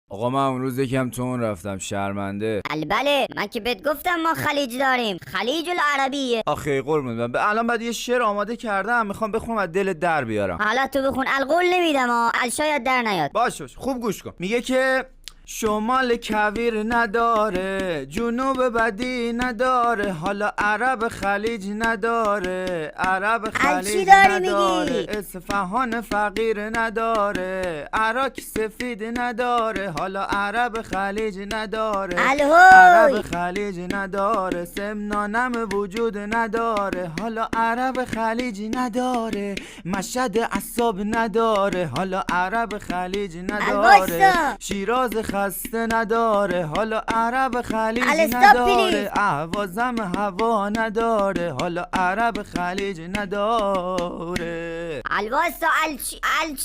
آقا من اون روز یکم تون رفتم، شرمنده. بله من که بهت گفتم ما خلیج داریم، خلیج العربیه. آخه قربون من الان بعد یه شعر آماده کردم، میخوام بخونم از دل در بیارم. حالا تو بخون، القول نمیدم شاید در نیاد. باشه خوب گوش کن. میگه که شمال کویر نداره، جنوب بدی نداره، حالا عرب خلیج نداره، عرب خلیج نداره، اصفهان فقیر نداره، عراق سفید نداره، حالا عرب خلیج نداره، عرب خلیج نداره، سمنانم وجود نداره، حالا عرب خلیج نداره، مشهد عصاب نداره، حالا عرب خلیج نداره، شیراز خسته نداره، حالا عرب خلیج نداره، اهوازم هوا نداره، حالا عرب خلیج نداره. الواسا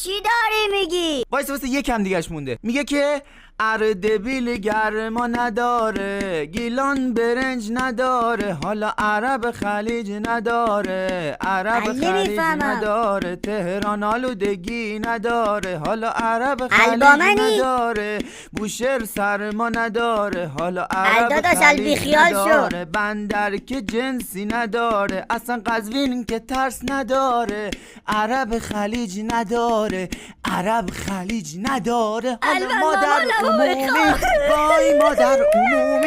چی داری میگی؟ واسه یکم دیگهش مونده. میگه که اردبیل گرما نداره، گیلان برنج نداره، حالا عرب خلیج نداره، عرب خلیج نداره، تهران آلودگی نداره، حالا عرب خلیج نداره، بوشهر سرما نداره، حالا عرب خلیج نداره، بندر که جنسی نداره، اصلا قزوین که ترس نداره، عرب خلیج نداره، عرب خلیج نداره، حالا مادر عمومی، وای مادر عمومی.